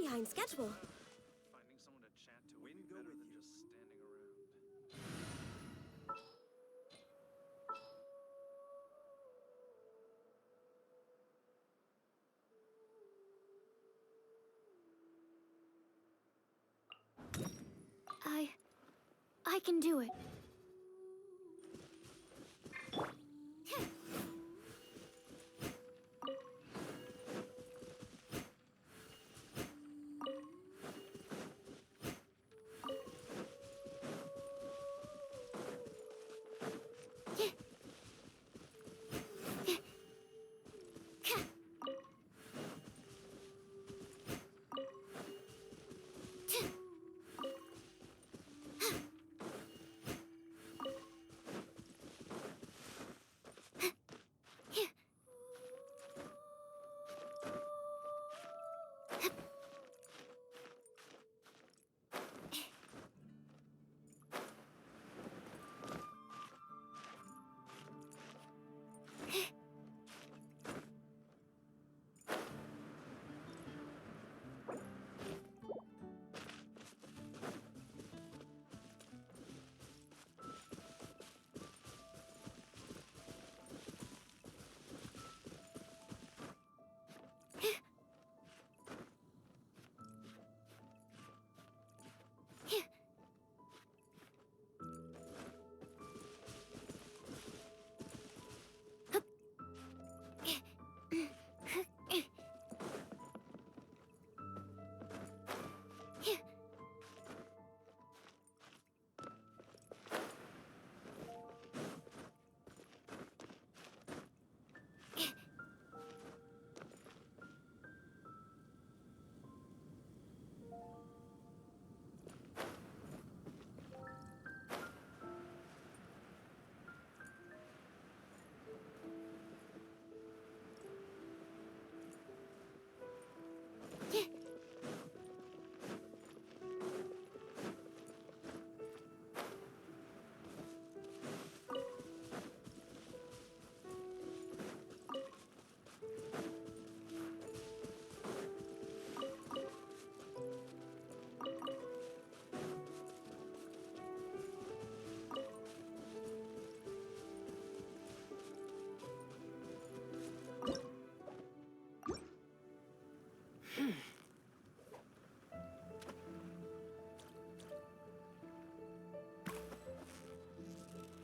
behind schedule. Finding someone to chat to would be better than just standing around. I can do it.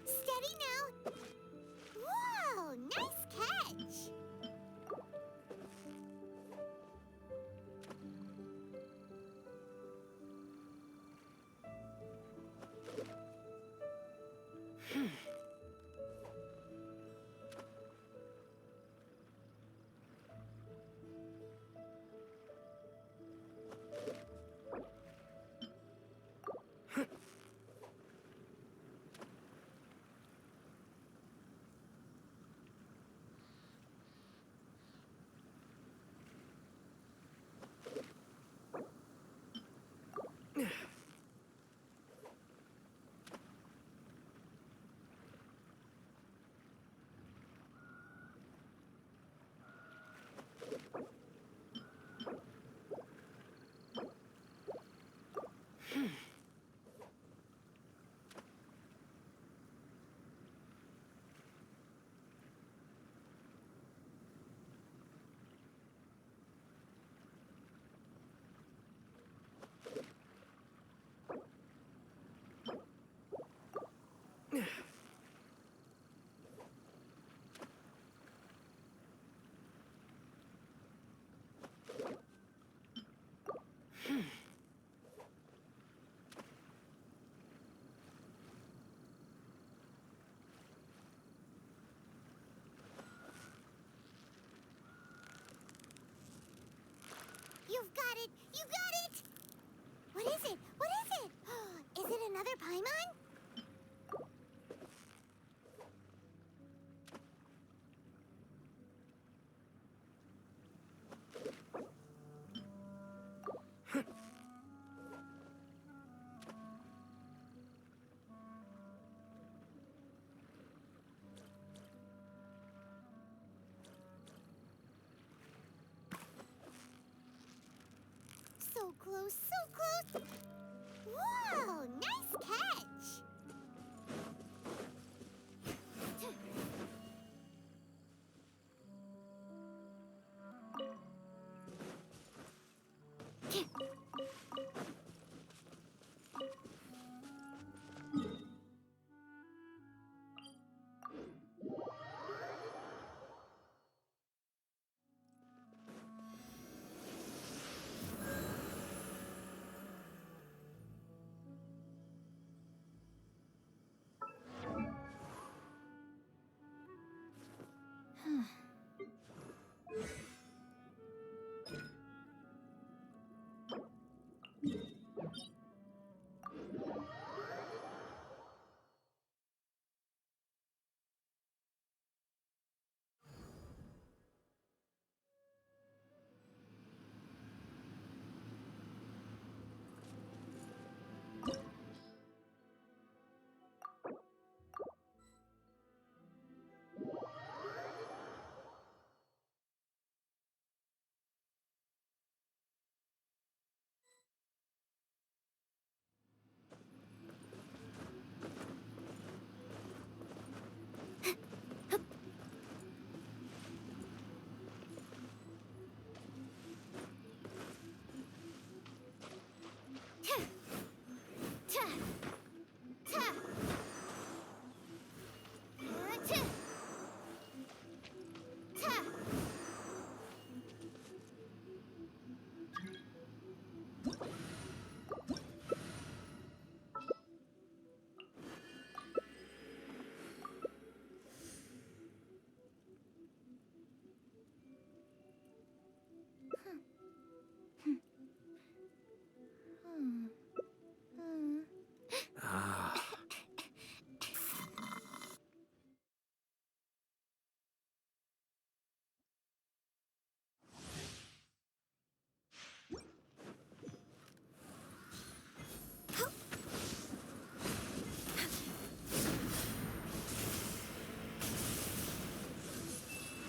Steady now. Whoa, nice catch. You've got it! You got it! What is it? What is it? Is it another Paimon? So close, so close. Whoa, nice catch.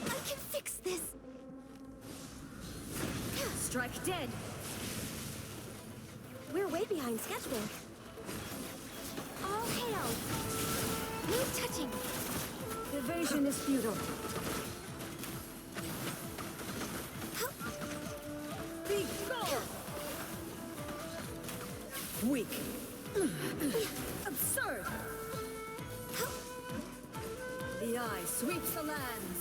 I can fix this. Strike dead. We're way behind schedule. All hail. No touching. Evasion is futile. Be gone. Weak. Absurd. The eye sweeps the lands.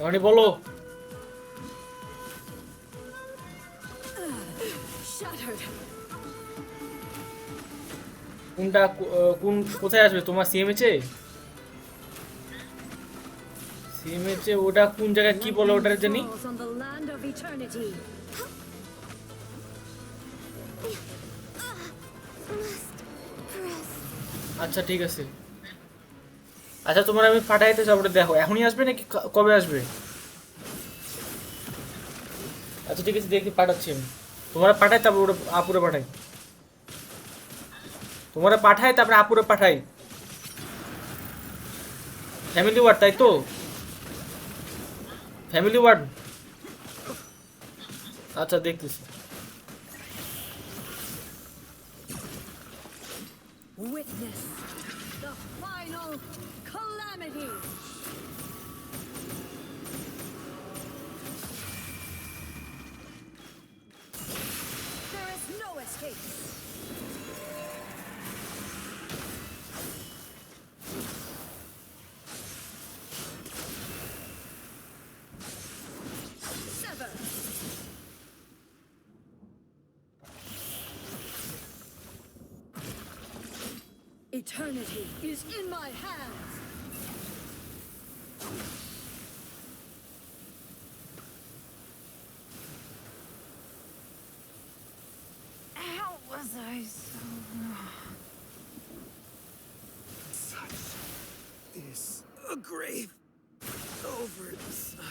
রানী বলো Shattered. কোনটা কোথায় আসবে তোমার সিএমএচে ওটা কোন জায়গায় কি বলে ওটার জানি Falls on the land of eternity. আচ্ছা ঠিক আছে আচ্ছা তোমার আমি পাঠাইতে যাবো দেখো এখনই আসবে নাকি কবে আসবে আচ্ছা ঠিক আছে দেখি পাঠাচ্ছি আমি তোমরা পাঠাই তারপর ওটা আপুরে পাঠাই তোমরা পাঠাই তারপরে আপুরে পাঠাই ফ্যামিলি ওয়ার্ড তাই তো ফ্যামিলি ওয়ার্ড আচ্ছা দেখতেছি Witness the final calamity. There is no escape. Sever. Eternity is in my hands. How was I so... Such is a grave oversight.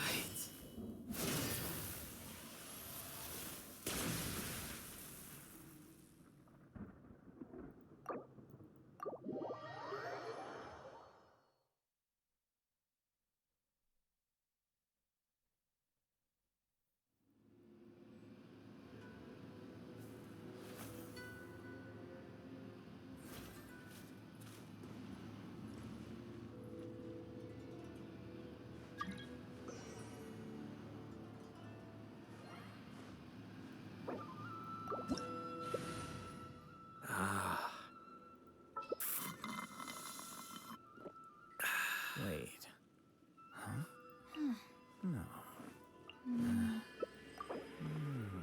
No.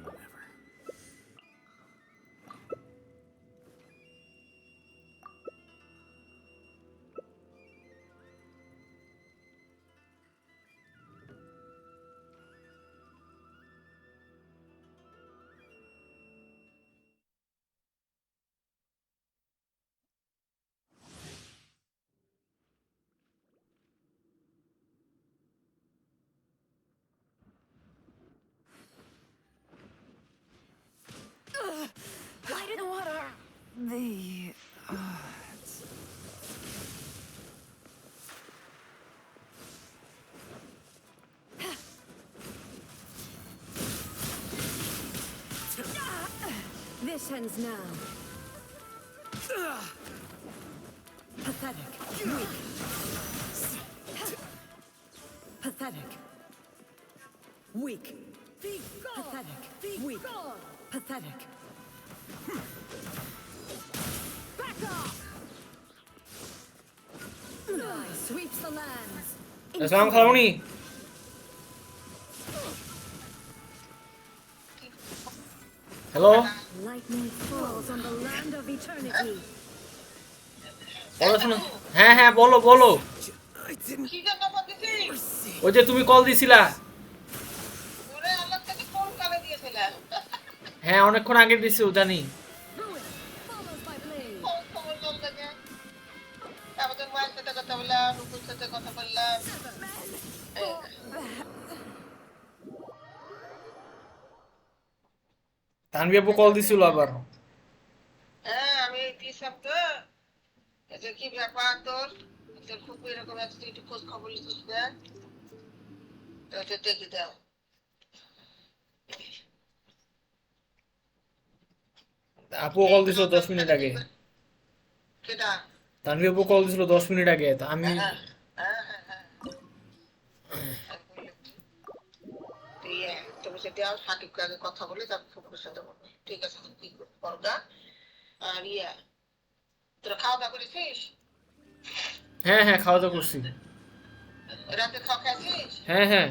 Whatever. What are the odds? This ends now. Pathetic. Weak. Pathetic. Weak. Be gone. Pathetic. Be weak. Gone. Pathetic. Back off. Sweeps the lands. Assalam khaloni. Hello. Lightning falls on the land of eternity. বলো শোনো হ্যাঁ হ্যাঁ বলো বলো I didn't কি জন্য বলতেছিস? ওই যে তুমি কল দিছিলা ওরে আল্লাহ থেকে কোন কালে দিয়েছিলেন? হ্যাঁ অনেকক্ষণ আগে দিছো জানি Ruin follows by blade. কোন খবর জল থেকে? আমাদের মায়ের সাথে কথা বললাম, রূপুর সাথে কথা বললাম। তানভি আপু কল দিছিল আবার হ্যাঁ আমি দিয়েছিলাম তো। যে কি ব্যাপার তোর? তোর খুব এরকম আছে একটু খোঁজ খবর নিচ্ছিস না? তো এটা দেখে দাও। আপু কল দিছিল 10 মিনিট আগে কেটা? তানভি আপু কল দিছিল 10 মিনিট আগে তো আমি হ্যাঁ হ্যাঁ হ্যাঁ। তুই তুমি সেটা সাকিবকে আগে কথা বলে তারপর ফুকুর সাথে বলবে। ঠিক আছে কি করবা? আর তোরা খাওয়া দাওয়া করেছিস? হ্যাঁ হ্যাঁ খাওয়া দাওয়া করছি রাতে খাওয়া খাইছিস? হ্যাঁ হ্যাঁ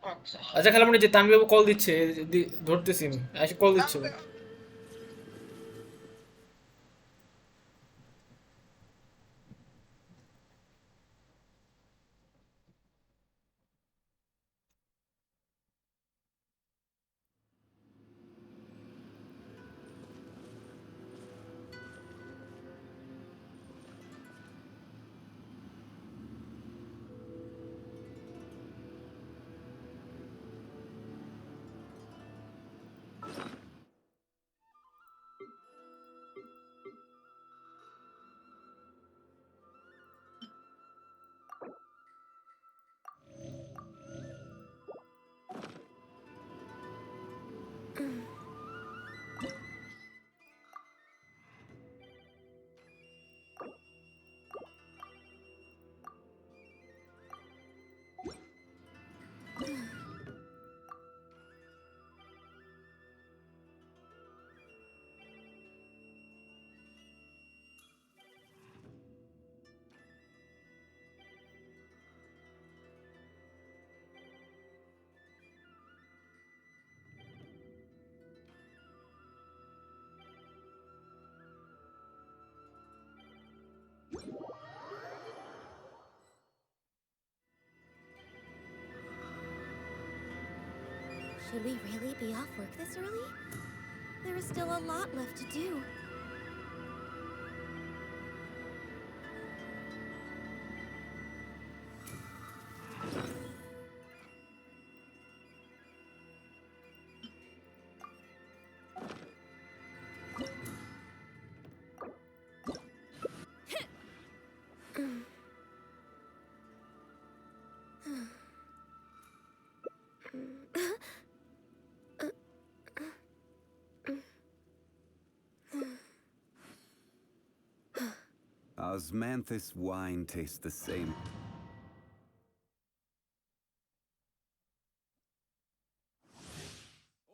আচ্ছা আচ্ছা খালামণি যে তানভি আপু কল দিচ্ছে ধরতেছি আমি এসে কল দিচ্ছে Should we really be off work this early? There is still a lot left to do. Osmanthus wine tastes the same.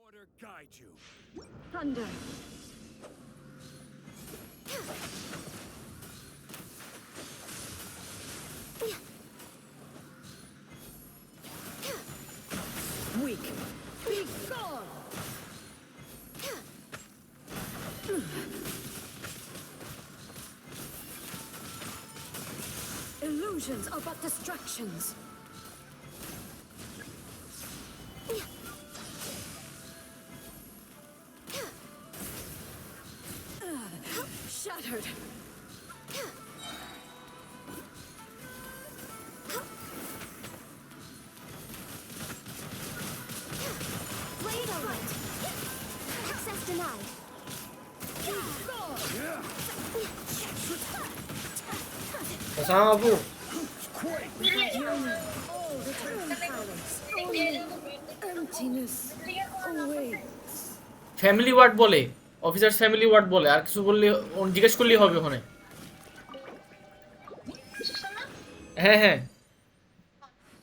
Order guide you. Thunder. weak. Be gone. Illusions are but distractions. Shattered. Blade alert. Access denied. Kasama Abu. All return to silence. Only emptiness awaits. Family word বলে, officer family word বলে, আর কিছু বললে জিজ্ঞেস করলেই হবে ওখানে। হ্যাঁ হ্যাঁ,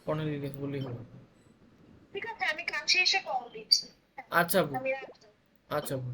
কর্নেল জিজ্ঞেস বললেই হবে। ঠিক আছে, আমি কাছে এসে কল দিচ্ছি। আচ্ছা আপু, আমি রাখছি। আচ্ছা আপু।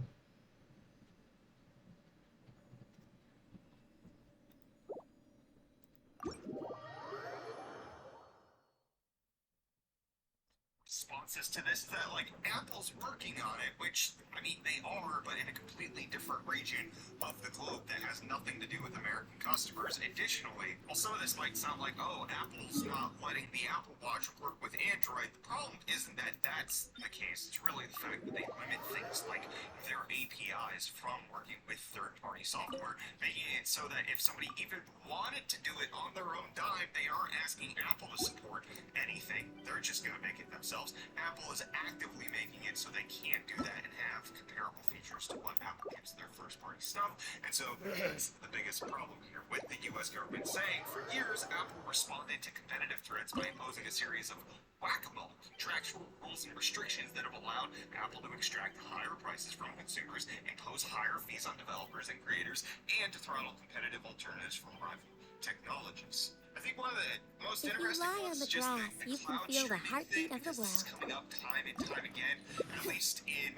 Responses to this that like Apple's working on it, which I mean they are, but in a completely different region of the globe that has nothing to do with American customers. Additionally, while some of this might sound like, oh, Apple's not letting the Apple Watch work with Android, the problem isn't that that's the case. It's really the fact that they limit things like their APIs from working with third-party software, making it so that if somebody even wanted to do it on their own dime, they aren't asking Apple to support anything. They're just going to make it themselves. Apple is actively making it so they can't do that and have comparable features to what Apple gives their first-party stuff. And so that's the biggest problem here with the U.S. government saying for years Apple responded to competitive threats by imposing a series of whack-a-mole contractual rules and restrictions that have allowed Apple to extract higher prices from consumers, impose higher fees on developers and creators, and to throttle competitive alternatives from rival technologies. I think one of the most If you interesting lie ones on the is just grass, the you can cloud feel the streaming heartbeat thing, of the because this is world. coming up time and time again, at least in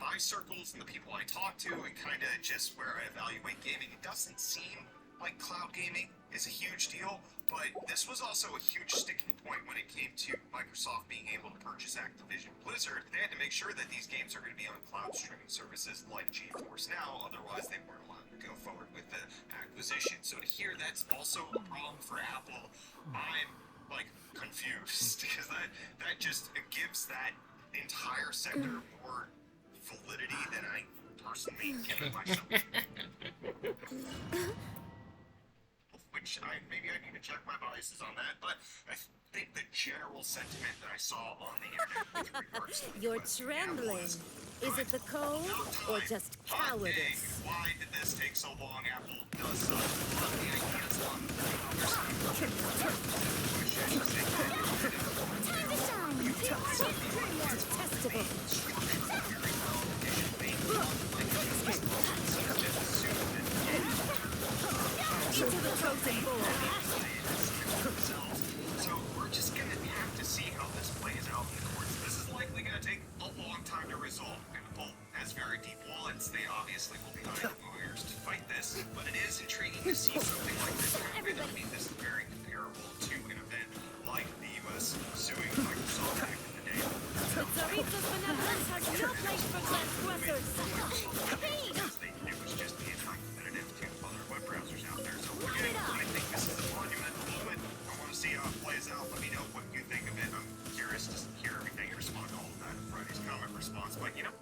my circles and the people I talk to, and kind of just where I evaluate gaming. It doesn't seem like cloud gaming is a huge deal, but this was also a huge sticking point when it came to Microsoft being able to purchase Activision Blizzard. They had to make sure that these games are going to be on cloud streaming services like GeForce Now, otherwise they weren't allowed to go forward with the acquisition. So to hear that's also a problem for Apple, I'm like confused because that just gives that entire sector more validity than I personally give it myself. Which maybe I need to check my biases on that, but I think the general sentiment that I saw on the internet with regards to the You're US trembling. was, Is it the cold or just hot dang, cowardice? why did this take so long? Apple does suck. I guess on the other side. Time to shine. Testable. Into the chosen board. So we're just gonna have to see how this plays out in the courts. This is likely gonna take a long time to resolve. Apple has very deep wallets. They obviously will be hiring lawyers to fight this, but it is intriguing to see something like this happen. I mean, this is very comparable to an event like the U.S. suing Microsoft back in the day. Tsarita's benevolence has no place for transgressors. It was just the anti-competitive to other web browsers out there. So again, I think this is a monumental moment. I want to see how it plays out. Let me know what you think of it. I'm curious to hear everything and respond to all of that in Friday's comment response. But you know.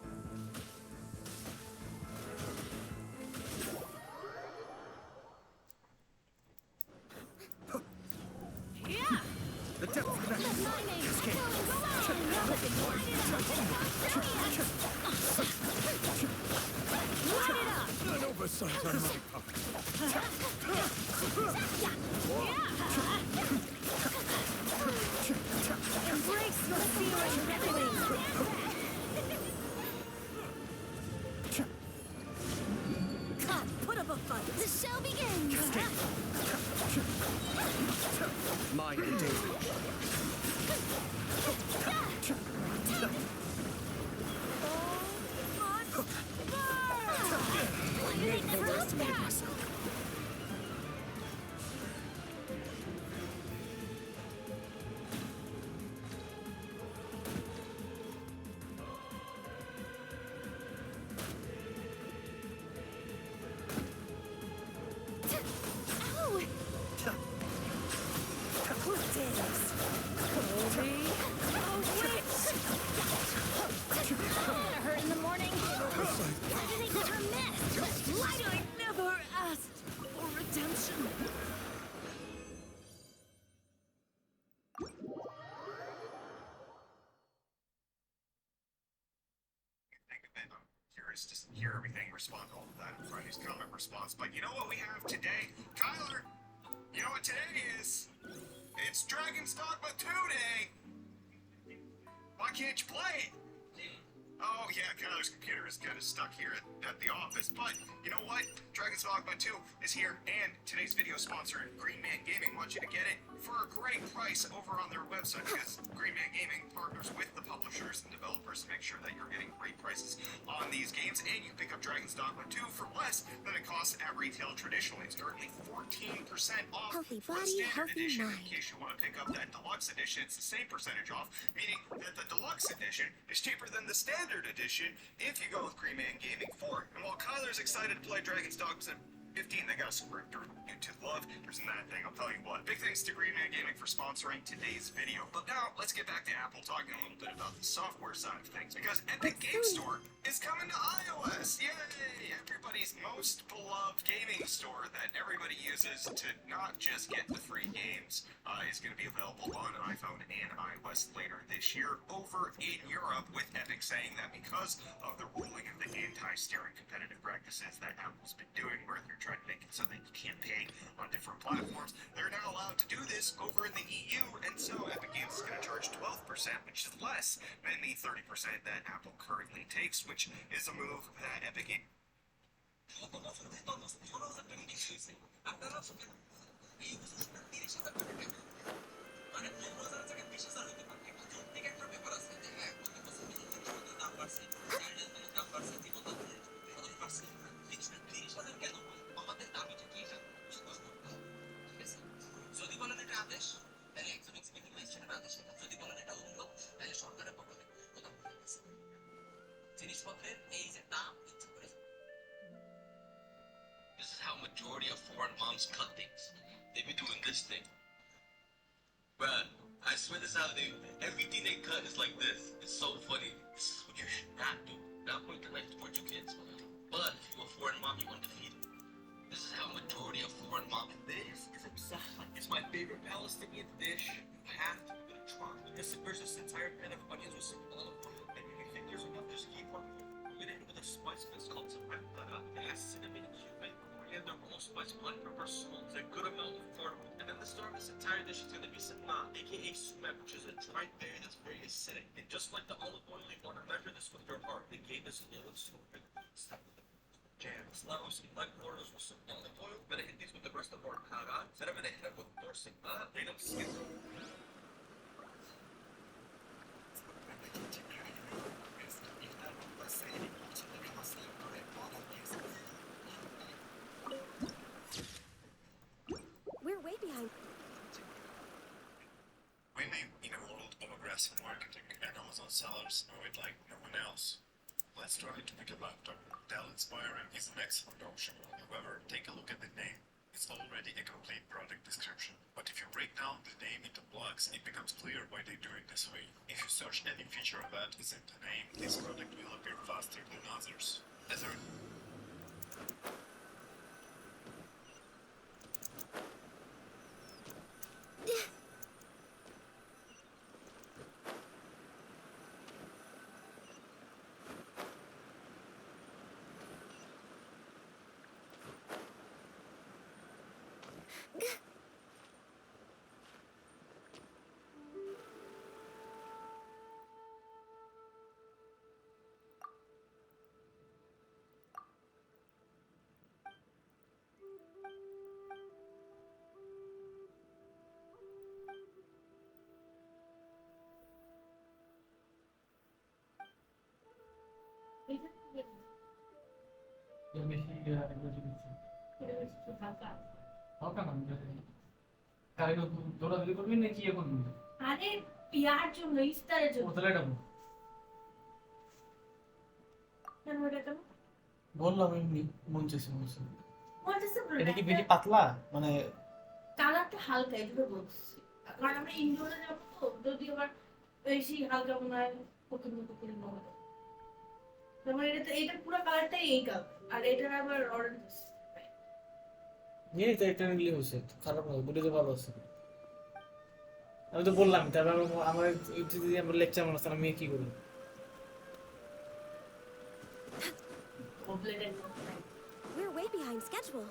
An oversight on my part. Embrace your searing reckoning. Come, put up a fight. The show begins. Mine and David. Make the worst pass. is to hear everything, respond to all of that in Friday's comment response. But you know what we have today? Kyler, you know what today is? It's Dragon's Dogma 2 Day! Why can't you play it? Oh yeah, Kyler's computer is kind of stuck here at the office, but you know what? Dragon's Dogma 2 is here, and today's video sponsor, Green Man Gaming, wants you to get it for a great price over on their website, because Green Man Gaming partners with the publishers and developers to make sure that you're getting great prices on these games, and you can pick up Dragon's Dogma 2 for less than it costs at retail traditionally. It's currently 14% off Healthy for the body, standard healthy edition. mind. In case you want to pick up that deluxe edition, it's the same percentage off, meaning that the deluxe edition is cheaper than the standard edition if you go with Green Man Gaming 4. And while Kyler's excited to play Dragon's Dogma 15, they got some YouTube love. There's that thing, I'll tell you what. Big thanks to Green Man Gaming for sponsoring today's video. But now, let's get back to Apple, talking a little bit about the software side of things. Because Epic Game Store is coming to iOS! Yay! Everybody's most beloved gaming store that everybody uses to not just get the free games is going to be available on iPhone and iOS later this year over in Europe, with Epic saying that because of the ruling of the anti-steering competitive practices that Apple's been doing, where they're trying to make it so that you can't pay on different platforms, they're now allowed to do this over in the EU, and so Epic Games is going to charge 12%, which is less than the 30% that Apple currently takes, which is a move that Epic Games This is how majority of foreign moms cut things. They be doing this thing. Bruh, I swear this how they, everything they cut is like this. It's so funny. This is what you should not do. Not point the knife towards your kids. But if you're a foreign mom, you want to feed it. This is how majority of foreign moms. This is exactly. It's my favorite Palestinian dish. You have to give it a try. Just immerse this entire pan of onions with some olive oil. And if you think there's enough, just keep on moving it with a spice that's called some paprika. It has cinnamon, cumin, coriander, allspice, black pepper, salt, a good amount of garlic. And then the star of this entire dish is going to be some naan, aka sumac, which is a dried berry that's very acidic. And just like the olive oil, you want to measure this with your heart. They gave this a little stupid. Stop with the jams. Now we're some black borders with some olive oil. Gonna hit these with the rest of our kaga. Instead of gonna hit it with more sigma, they don't see it. We're way behind. We live in a world of aggressive marketing, and Amazon sellers know it like no one else. Let's try to pick a laptop. Dell Inspiring is an excellent option. However, take a look at the name. It's already a complete product description. But if you break down the name into blocks, it becomes clear why they do it this way. If you search any feature that isn't the name, this product will appear faster than others. As a দৌড়াদৌড়ি করবি নাকি ইয়ে করবি? আরে peer জন্য ইস্তারের জন্য তাহলে এটা বল। কেন এটা কেন বললাম এমনি মন চাইছে বলছি। বলতেছে এটা কি বেশি পাতলা মানে কালারটা হালকা এটা বলছি, কারণ আমরা ইনডোরে যাবো তো, যদি আবার বেশি হালকা মনে হয় কোকিল কোকিল মনে হয়। তারপরে এটা পুরো কালারটাই এই কালার, আর এটার আবার অরেঞ্জ। এই তো এটা নিলে হয়েছে, খারাপ না, বুঝতে ভালো আছে। আমি তো বললাম, তারপর আমার যদি আমরা লেকচার মনে আমি কি করবো? ব্লেডের We're way behind schedule.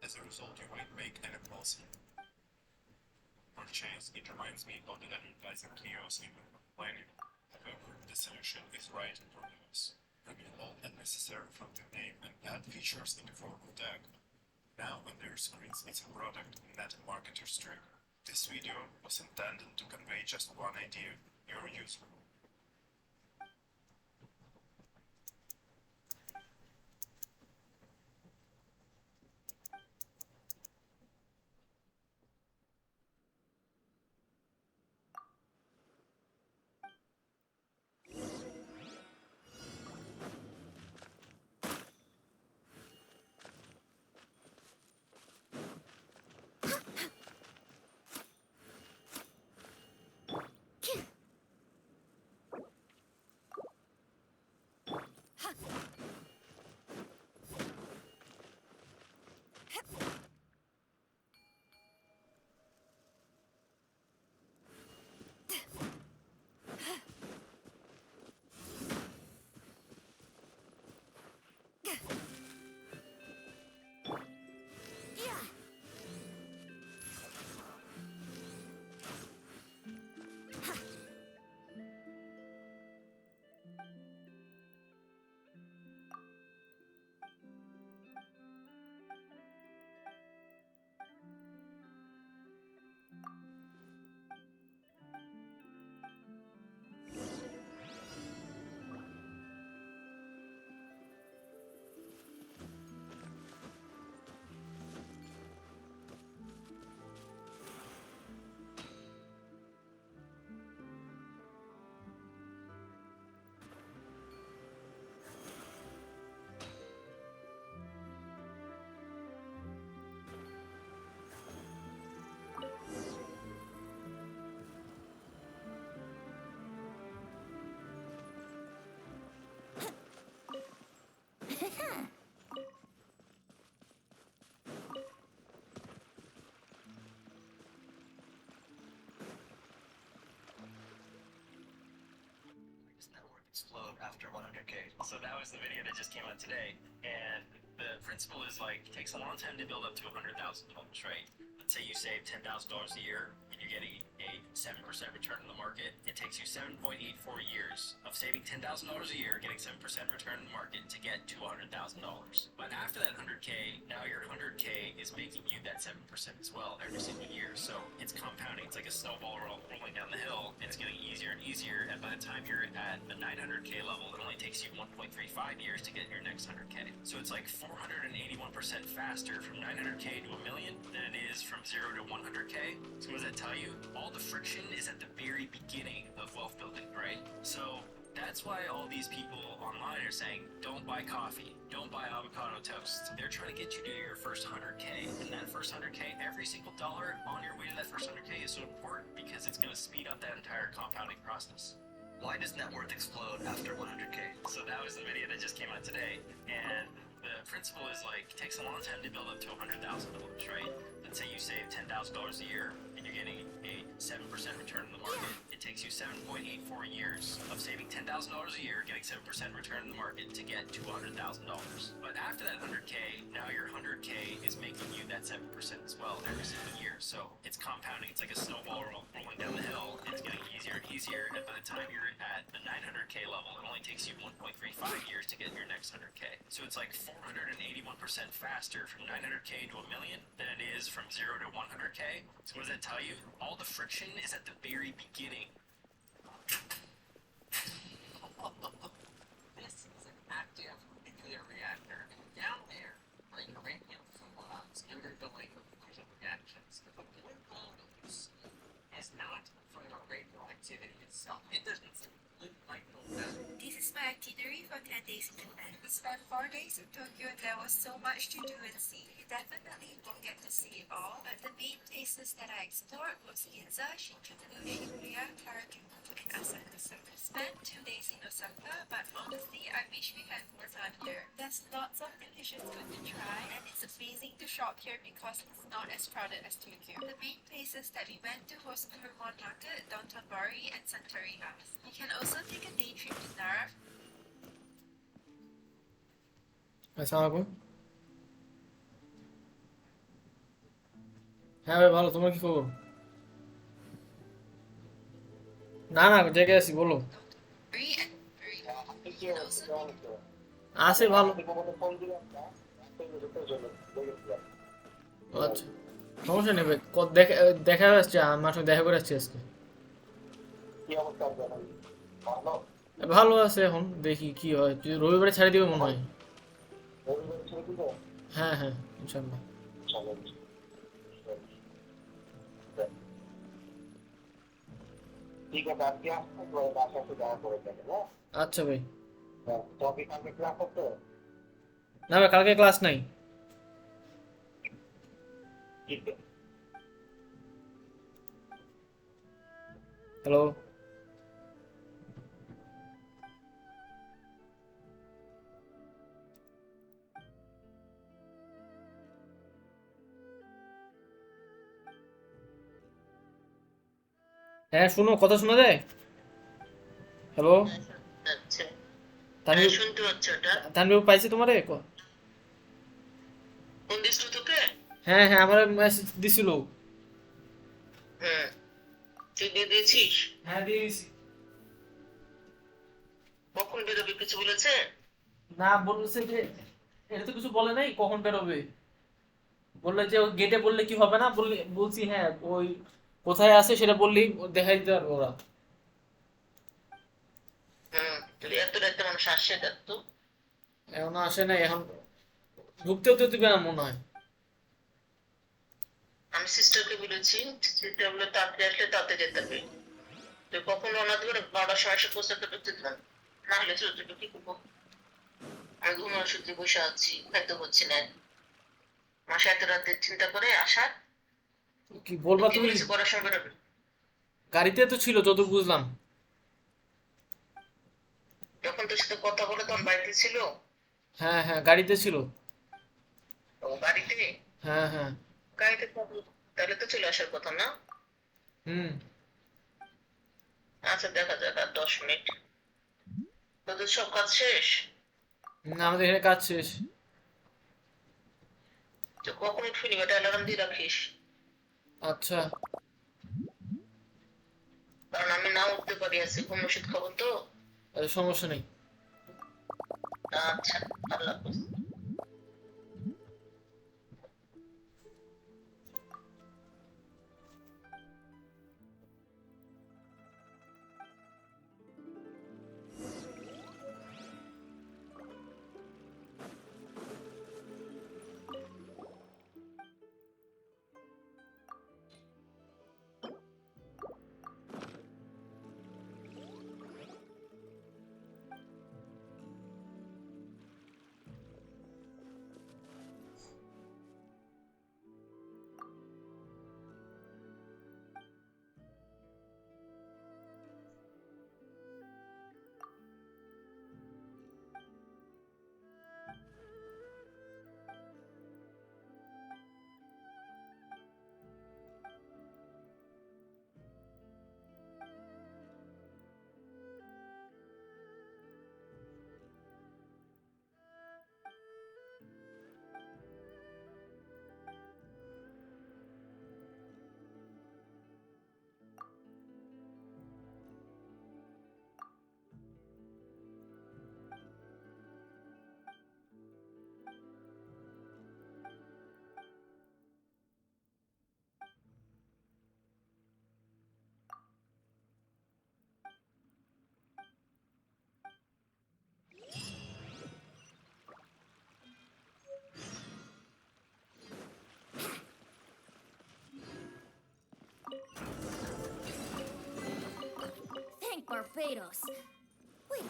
As a result, you might make an impulse purchase. It reminds me of the advertising chaos in planning. However, the solution is right in front of us. Remove all unnecessary from the name and add features in the form of tag. Now on their screens is a product, not a marketer's trick. This video was intended to convey just one idea, your user. Network explode after 100k. So that was the video that just came out today, and the principle is like it takes a long time to build up to $100,000, right? Let's say you save $10,000 a year and you're getting a 7% return in the market. It takes you 7.84 years of saving $10,000 a year, getting 7% return in the market to get to $100,000. But after that 100k, now your 100k is making you that 7% as well every single year. So it's compounding. It's like a snowball rolling down the hill, and it's getting easier and easier. And by the time you're at the 900k level, it only takes you 1.35 years to get your next 100k. So it's like 481% faster from 900k to a million than it is from 0 to 100k. So what does that tell you? All the friction is at the very beginning of wealth building, right? So that's why all these people online are saying, don't buy coffee, don't buy avocado toast. They're trying to get you to your first 100k. And that first 100k, every single dollar on your way to that first 100k is so important because it's going to speed up that entire compounding process. Why does net worth explode after 100k? So that was the video that just came out today, and the principle is like it takes a long time to build up to $100,000, right? Let's say you save $10,000 a year and you're getting a 7% return in the market. It takes you 7.84 years of saving $10,000 a year, getting 7% return in the market to get to $100,000. But after that 100k, now your 100k is making you that 7% as well every single year. So it's compounding. It's like a snowball rolling down the hill. It's getting easier and easier, and by the time you're at the 900k level, it only takes you 1.35 years to get your next 100k. So it's like 481% faster from 900k to a million than it is from 0 to 100k. So what does that tell you? All the friction is at the very beginning. This is an active nuclear reactor. Down there are uranium fuels undergoing fusion reactions. The blue glows is not from the radioactivity itself. It doesn't look like no. This is my itinerary for 10 days in Japan. We spent 4 days in Tokyo and there was so much to do and see. You definitely won't get to see it all, but the main places that I explored was Ginza, Shinjuku, Shibuya, Harajuku, and Asakusa. Spent 2 days in Osaka, but honestly, I wish we had more time there. There's lots of delicious food to try, and it's amazing to shop here because it's not as crowded as Tokyo. The main places that we went to was Kurumon Market, Downtown Bari, and Suntory House. You can also take a day trip to Nara. আসসালামু আলাইকুম। হ্যাঁ ভাই ভালো, তোমার কি খবর? না না, জায়গায় আছি, বলো। আছে ভালো। আচ্ছা, সমস্যা নেই ভাই, দেখা আসছে, আমার সঙ্গে দেখা করে আসছি আজকে। ভালো আছে, এখন দেখি কি হয়, যদি রবিবারে ছাড়ি দিবে মনে হয়। হ্যাঁ হ্যাঁ, ইনশাল্লাহ। আচ্ছা ভাই। না ভাই, কালকে ক্লাস নাই। হ্যালো। হ্যাঁ শুনো, কথা শোনা যায়? হ্যালো। আচ্ছা, তানভীর, শুনতে পাচ্ছ ওটা? তানভীর পাইছে তোমারে? কোন দিস তোকে? হ্যাঁ হ্যাঁ, আমার মেসেজ দিছিল। হ্যাঁ, তুই দিয়ে দিয়েছিস? হ্যাঁ দিয়ে দিছি। কখন বেরোবে কিছু বলেছে? না, বলছে যে এটা তো কিছু বলে নাই কখন বেরোবে। বললে যে গেটে বললে কি হবে না, বললে বলছি হ্যাঁ, ওই কোথায় আছে সেটা বললেই দেখাই দিতে পারবে ওরা। তুই এত রাতে মানুষ আসছে তো? এখনো আসে নাই, এখন ঢুকতেও তো দিবে না মনে হয়। আমি সিস্টারকে বলেছি, সিস্টার বলে তাড়াতাড়ি আসলে তাতে যেতে হবে। তুই কখন রওনা দেবে? 12টার সময় এসে পৌঁছাতে ঢুকতে দিলাম, না হলে চলতে কি করবো? আমি ঘুমানোর সূত্রে বসে আছি, খাইতে হচ্ছে না। মাসে এত রাতে চিন্তা করে আসার কি বলবা তুমি? করার সময় বেরোবে? গাড়িতে তো ছিল যত বুঝলাম। যখন তোর সাথে কথা বলে তখন বাড়িতে ছিল? হ্যাঁ হ্যাঁ, গাড়িতে ছিল। ও গাড়িতে? হ্যাঁ হ্যাঁ। গাড়িতে তাহলে তো চলে আসার কথা না? হুম। আচ্ছা, দেখা যাক আর 10 মিনিট। তোদের সব কাজ শেষ? না, আমাদের এখানে কাজ শেষ। তো কখন উঠবি? এটা অ্যালার্ম দিয়ে রাখিস। আচ্ছা। কারণ আমি না উঠতে পারি, আছি ঘুম ওষুধ খাবো তো। সমস্যা নেই। আচ্ছা, আল্লাহ হাফেজ। Barbados. Wait.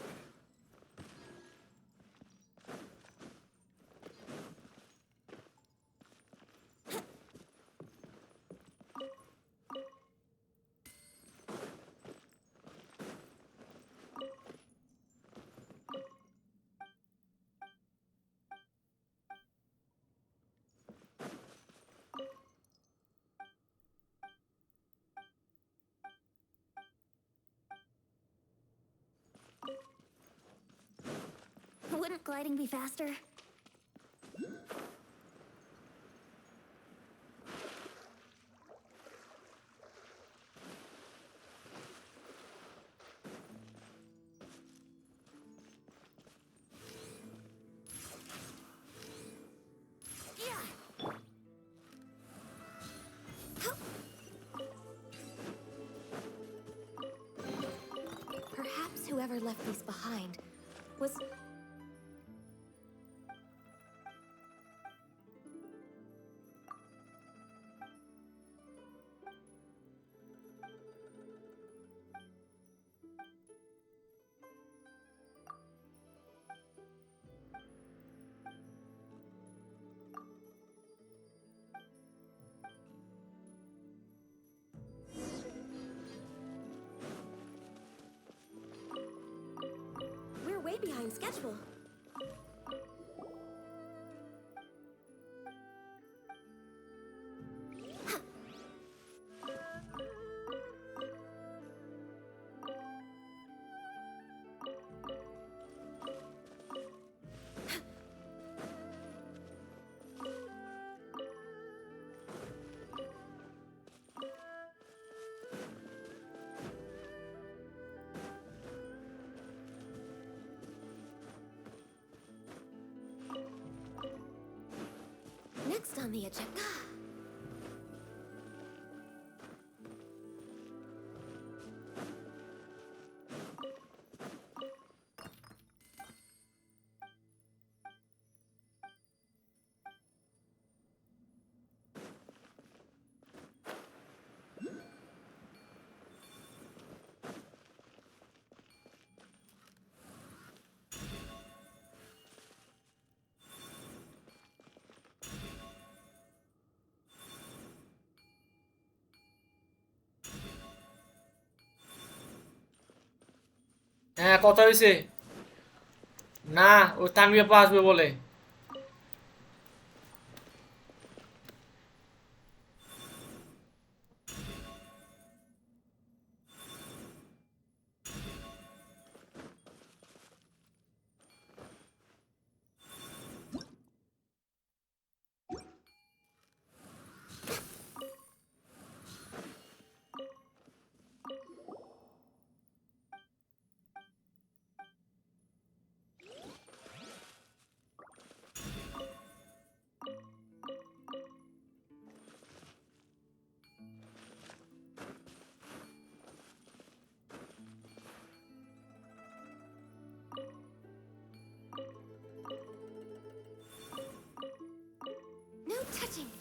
gliding be faster? Perhaps whoever left these behind was... We're way behind schedule. Next on the agenda. হ্যাঁ কথা হয়েছে না ও তানভীর আপা আসবে বলে No touching.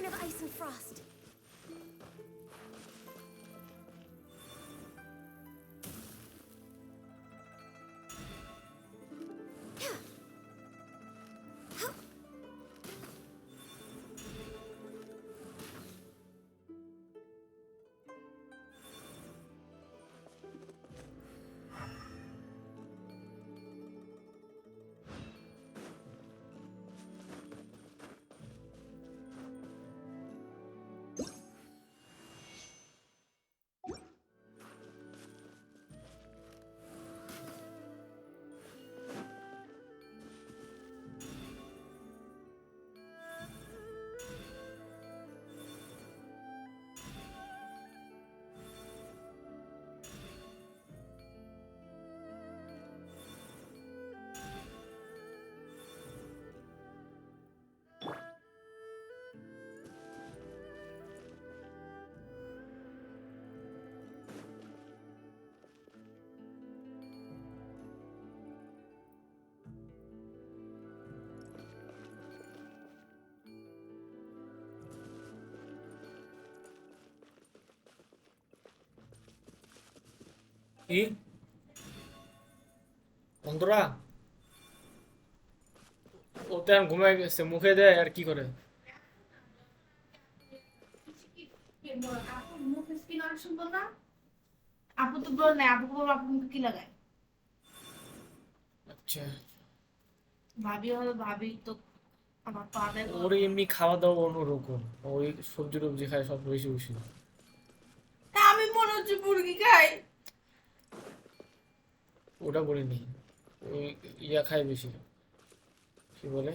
of ice and frost. কি বন্ধুরা ও তো এখন ঘুমায় গেছে, মুখে দেয় আর কি করে? আপু মুখে স্কিন অনেক সুন্দর না? আপু তো বল না, আপু বল আপু মুখে কি লাগায়? আচ্ছা, ভাবি হলো ভাবি তো আমার পাদের ওর এমনি খাওয়া দাওয়া অন্যরকম, ওই সবজি টবজি খায় সব বেশি বেশি। আমি মনে হচ্ছে মুরগি খাই। ওটা বলিনি, ওই ইয়া খায় বেশি, কি বলে,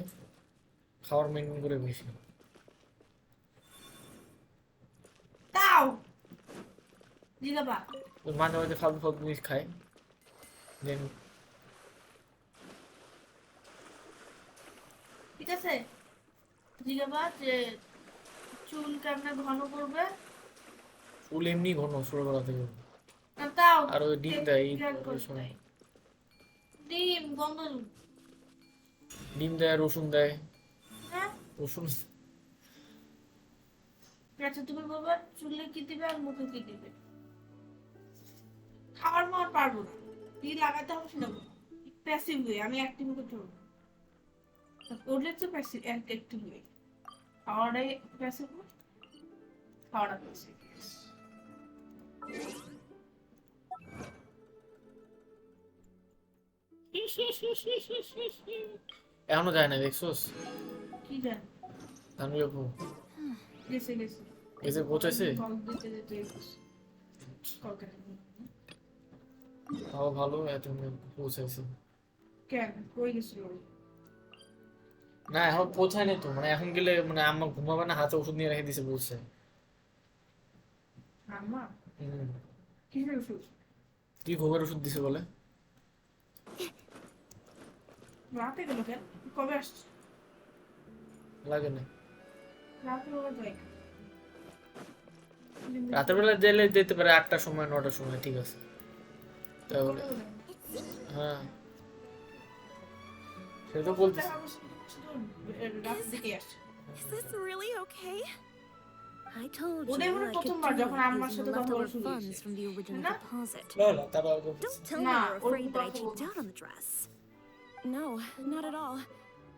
খাওয়ার মেনটেন করে বেশি। তাও জিগাবা ওই মাঝে মাঝে ফালতু ফালতু জিনিস খায়। দেন ঠিক আছে, জিগাবা যে চুল কেমনে ঘন করবে। চুল এমনি ঘন ছোটবেলা থেকে। তাও আর ওই ডিম দেয় এই খেয়াল করতে সময়। হয়। ডিম গন্ধ। ডিম দেয়, রসুন দেয়। হ্যাঁ রসুন আচ্ছা তুমি বলবা চুলে কি দিবে আর মুখে কি দিবে। খাওয়ার মার পারবো না, কি লাগাতে হবে সেটা প্যাসিভ ওয়ে, আমি অ্যাক্টিভ করতে পারবো। ওটা তো প্যাসিভ অ্যাক্টিভ ওয়ে, খাওয়াটাই প্যাসিভ, খাওয়াটা প্যাসিভ। এখনো যায় না, দেখছোস? কি জানি তানভীর আপু গেছে গেছে এসে পৌঁছাইছে। কল দিতে দিতে কল কেটে দিল। তাও ভালো, এত পৌঁছাইছে। কেন কই গেছিল? না এখন পৌঁছায়নি তো, মানে এখন গেলে মানে আম্মা ঘুমাবে না, হাতে ওষুধ নিয়ে রেখে দিছে বলছে। আম্মা হুম, কিসের ওষুধ? কি ঘুমের ওষুধ দিছে বলে। রাতে গেল কেন? কবে আসছে? লাগে না, রাতে ওরা যায়। রাতের বেলা গেলে যেতে পারে 8টার সময় 9টার সময়, ঠিক আছে তাহলে। হ্যাঁ সে তো বলতেছে। Is this really okay? I told ওদের you মনে I could প্রথমবার do যখন it আম্মার using সাথে the কথা বলা leftover শুরু funds হয়েছে। from the original না? deposit. না না তারা Don't tell me Nah, you're afraid that I ওরকম cheaped কথা out on the dress. No, not at all.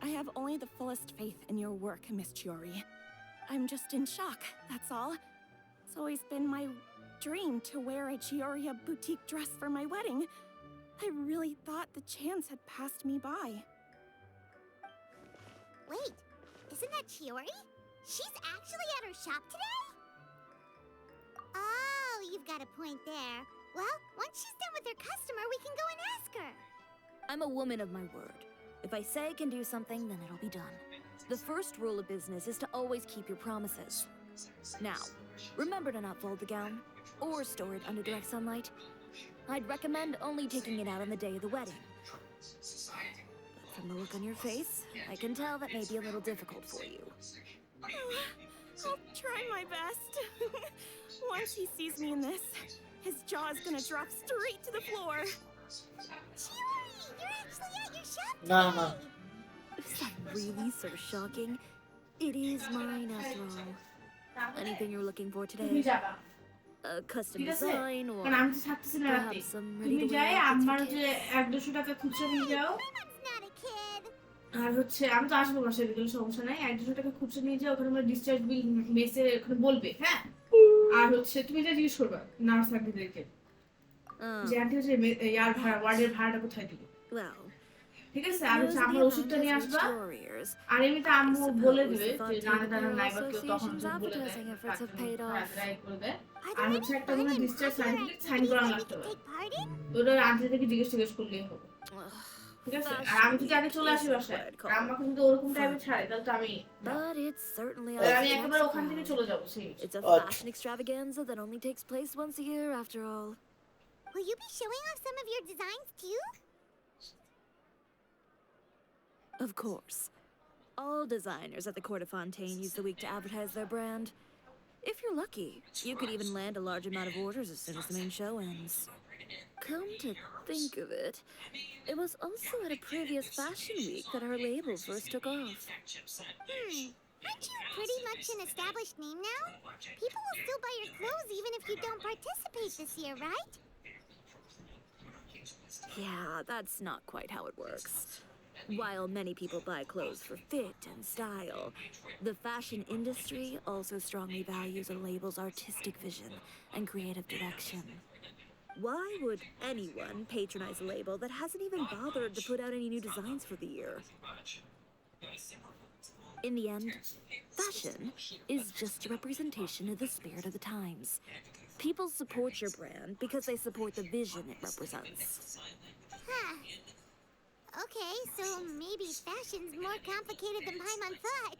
I have only the fullest faith in your work, Miss Chiori. I'm just in shock, that's all. It's always been my dream to wear a Chioria boutique dress for my wedding. I really thought the chance had passed me by. Wait, isn't that Chiori? She's actually at her shop today? Oh, you've got a point there. Well, once she's done with her customer, we can go and ask her. I'm a woman of my word. If I say I can do something, then it'll be done. The first rule of business is to always keep your promises. Now, remember to not fold the gown or store it under direct sunlight. I'd recommend only taking it out on the day of the wedding. But from the look on your face, I can tell that may be a little difficult for you. Oh, I'll try my best. Once he sees me in this, his jaw is gonna drop straight to the floor. Chiori, you're actually at your shop না today. না Is that really so shocking? It is mine after all. Anything you're looking for তুমি today? যাবা A custom ঠিক আছে design or কারণ আমি তো থাকতেছি না রাতে perhaps some তুমি ready-to-wear যাই outfits আমার for হচ্ছে kids? 100-200 টাকা খুচরা নিয়ে যাও আর হচ্ছে আমি তো আসবো বাসায় বিকেলে সমস্যা নাই 100-200 টাকা খুচরা নিয়ে যাও ওখানে আমার ডিসচার্জ বিল মেসে ওখানে বলবে হ্যাঁ আর হচ্ছে তুমি যা জিজ্ঞেস করবা নার্স আন্টিদেরকে যে আন্টি হচ্ছে ইয়ার ভাড়া ওয়ার্ডের ভাড়াটা কোথায় দিব Well, ঠিক আছে আর হচ্ছে news of আমার the ওষুধটা event নিয়ে has আসবা reached your ears. আর এমনিতে I আম্মু বলে suppose দিবে the যে Fontaine জানে জানা Apparel নাই বা কেউ তখন Association's যদি বলে দেয় advertising efforts have paid হ্যাঁ off. রাইট করে দেয় আর হচ্ছে একটা মনে ডিসচার্জ সার্টিফিকেট সাইন করা লাগতে হবে ওটা আন্টি থেকে জিজ্ঞেস করলেই হবে ঠিক আছে আর আমি যদি আগে চলে আসি বাসায় আর আমাকে যদি ওরকম টাইমে ছাড়ে তাহলে তো আমি But it's certainly আমি একেবারে ওখান থেকে চলে যাবো সেই It's a fashion extravaganza that only takes place once a year, after all. Will you be showing off some of your designs too? Of course. All designers at the Court of Fontaine use the week to advertise their brand. If you're lucky, you could even land a large amount of orders as soon as the main show ends. Come to think of it, it was also at a previous fashion week that our label first took off. Aren't you pretty much an established name now? People will still buy your clothes even if you don't participate this year, right? Yeah, that's not quite how it works. While many people buy clothes for fit and style, the fashion industry also strongly values a label's artistic vision and creative direction. Why would anyone patronize a label that hasn't even bothered to put out any new designs for the year? In the end, fashion is just a representation of the spirit of the times. People support your brand because they support the vision it represents. Huh. Okay, so maybe fashion's more complicated than Paimon thought.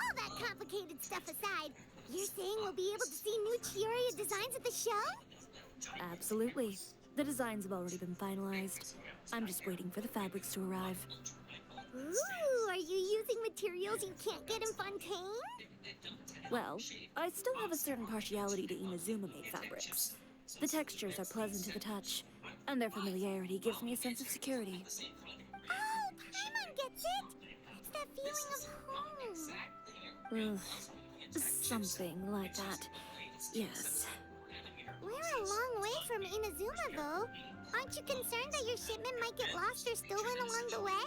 All that complicated stuff aside, you're saying we'll be able to see new Chioria designs at the show? Absolutely. The designs have already been finalized. I'm just waiting for the fabrics to arrive. Ooh, are you using materials you can't get in Fontaine? Well, I still have a certain partiality to Inazuma-made fabrics. The textures are pleasant to the touch, and their familiarity gives me a sense of security. Oh, Paimon gets it! It's that feeling of home. Something like that. Yes. We're a long way from Inazuma, though. Aren't you concerned that your shipment might get lost or stolen along the way?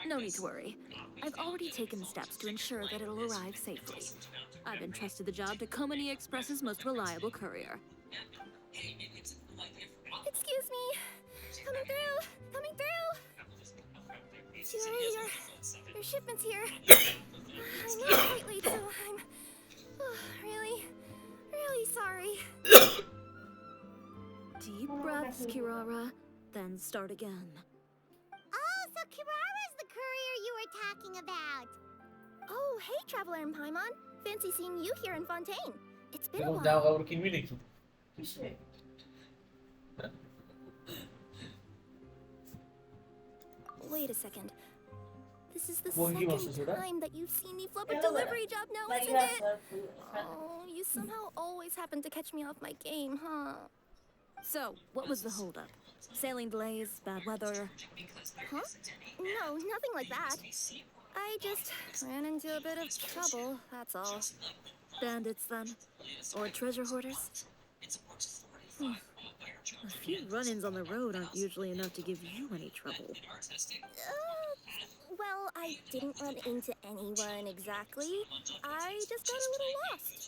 No need to worry. I've already taken steps to ensure that it'll arrive safely. I've entrusted the job to Komani Express's most reliable courier. Excuse me. Coming through. Coming through. Jerry, your shipment's here. I know it's quite late, so I'm really sorry. Deep breaths, Kirara, then start again. Oh, so Kirara's the courier you were talking about. Oh, hey, Traveler and Paimon. Fancy seeing you here in Fontaine. It's been a এবং while. জামা কাপড় কিনবি নাকি? Wait a second. This is the Well, he wants to do second that. time that you've seen me flub a delivery job now, isn't it? Oh, you somehow always happen to catch me off my game, huh? So, what was the holdup? Sailing delays, bad weather? Huh? No, nothing like that. I just ran into a bit of trouble, that's all. Bandits, then? Or treasure hoarders? A few run-ins on the road aren't usually enough to give you any trouble. Well, I didn't run into anyone exactly. I just got a little lost.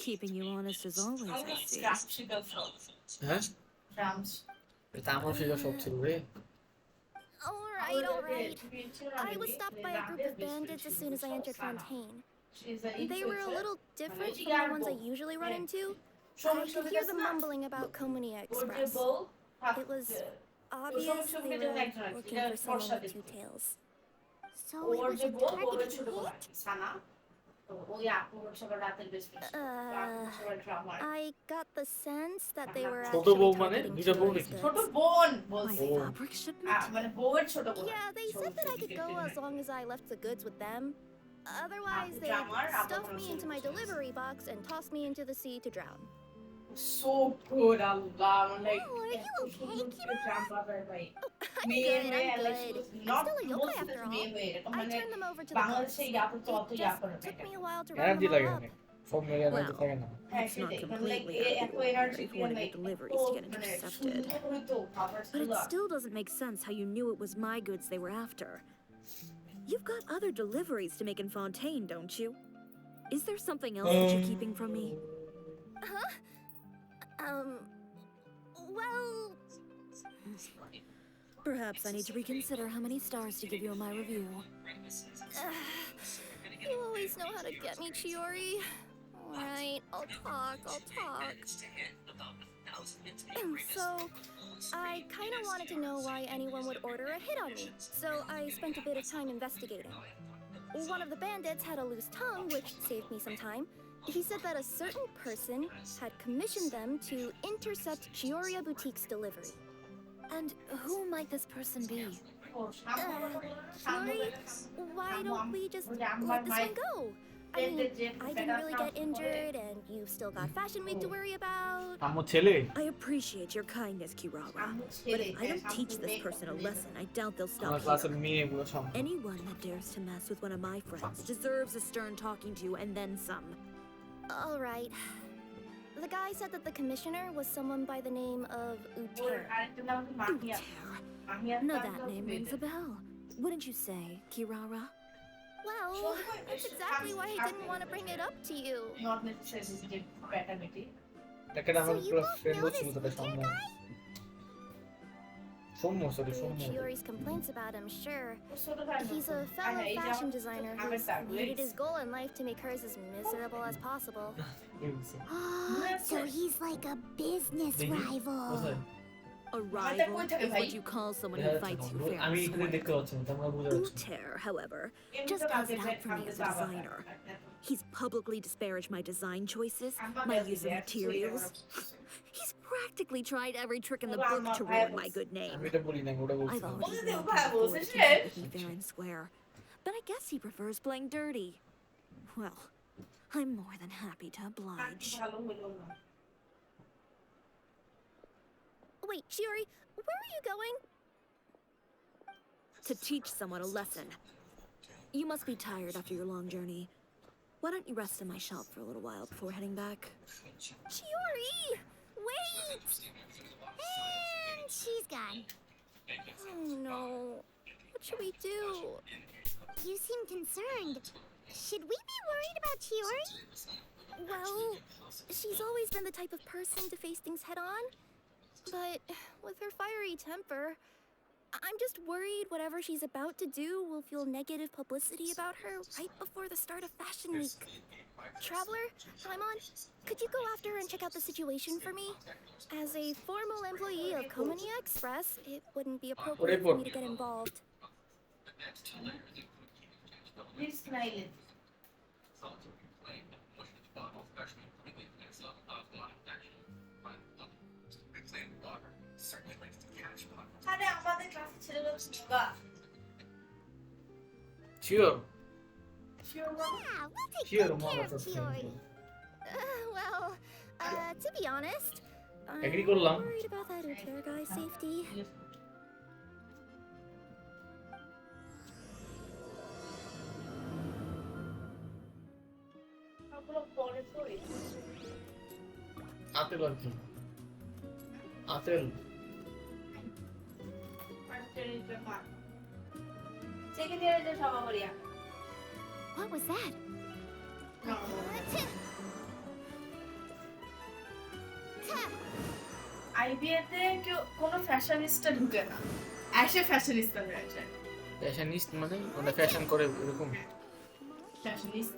Keeping you honest as always, I see. হ্যাঁ? এটা আমার সেটা সব ছিল রে। Alright. I was stopped by a group of bandits as soon as I entered Fontaine. They were a little different from the ones I usually run into. I could hear them mumbling about Komunia Express. It was obvious they were looking for someone with two tails. So it was a targeted hit? I got the sense that they were ছোট actually বউ মানে targeting দুইটা বউ tourist নাকি? goods. মানে বউয়ের ছোট বোন Yeah, they said that I could go as long as I left the goods with them. Otherwise, they stuffed me into my delivery box and tossed me into the sea to drown. so good, Allah. I'm like, Oh, are you okay, Kira? grandfather, like, I'm মেয়ে good, হয়ে I'm like she good. was I'm not still a yokai বলছি না after যে all. মেয়ে হয়ে এরকম I মানে turned them over to the বাংলাদেশে gods. ইয়াতে চলতে It ইয়া just করে না took me a while to round energy them all লাগে up. অনেক, সব মিলে এনার্জি Well, থাকে না। হ্যাঁ it's not সেটাই কারণ like completely out of এত the এনার্জি ordinary for দিয়ে one of your like deliveries to get মানে intercepted. সুন্দর করে তো খাবার But ছিল it still doesn't make sense how you knew it was my goods they were after. You've got other deliveries to make in Fontaine, don't you? Is there something else that you're keeping from me? Huh? Well, Perhaps I need to reconsider how many stars to give you in my review. you always know how to get me, Chiori. Alright, I'll talk. So, I kinda wanted to know why anyone would order a hit on me, so I spent a bit of time investigating. One of the bandits had a loose tongue, which saved me some time. He said that a certain person had commissioned them to intercept Chioria Boutique's delivery. And who might this person be? Chiori, why don't we just let this one go? I mean, I didn't really get injured, and you've still got Fashion Week to worry about. আমার ছেলে I appreciate your kindness, Kirara. But if I don't teach this person a lesson, I doubt they'll আমার stop ক্লাসের here. মেয়েগুলো সামনে। Anyone that dares to mess with one of my friends deserves a stern talking to and then some. All right. The guy said that the commissioner was someone by the name of Uter. Now that name rings a bell. Wouldn't you say, Kirara? Well, that's exactly why I didn't want to bring it up to you. not necessarily যে paternity একটা আমার পুরো friend ছিল তাদের সামনে। Soumya, sorry Through Soumya. Chiori's complaints about him, sure. He's a fellow fashion designer who's made it his goal in life to make hers as miserable as possible. So he's like a business rival. A rival is what you call someone who fights you fair আমি and এখানে square. দেখতে পাচ্ছি না, তোমরা বুঝতে পারছো। Uter, however, just has it out for me as a designer. He's publicly disparaged my design choices, my use of materials. He's practically tried every trick in the book to ruin my good name. আমি এটা বলি না, ওটা বলছি। I've already warned him before to keep up with me fair and square, but I guess he prefers playing dirty. Well, I'm more than happy to oblige. Wait, Chiori, where are you going? To teach someone a lesson. You must be tired after your long journey. Why don't you rest in my shop for a little while before heading back? Chiori, wait! And she's gone. Oh no. What should we do? You seem concerned. Should we be worried about Chiori? Well, she's always been the type of person to face things head on. But with her fiery temper, I'm just worried whatever she's about to do will fuel negative publicity about her right before the start of Fashion Week. Traveler, Paimon, could you go after her and check out the situation for me? As a formal employee of Komania Express, it wouldn't be appropriate for me to get involved. please smile it আরে আমাদের ক্লাসে ছেলেগুলো বোকা Sure. Yeah, we'll take Sure, good care Mama, of that's Chiori. Well, to be honest, I'm Agree করলাম। worried about that Uter guy's safety. আতেল আর কি? আতেল। What was that? আইবিএতে কেউ কোনো ফ্যাশনিস্টা ঢুকে না এসে ফ্যাশনিস্টা রয়েছে ফ্যাশনিস্ট মানে ফ্যাশন করে এরকম। ফ্যাশনিস্ট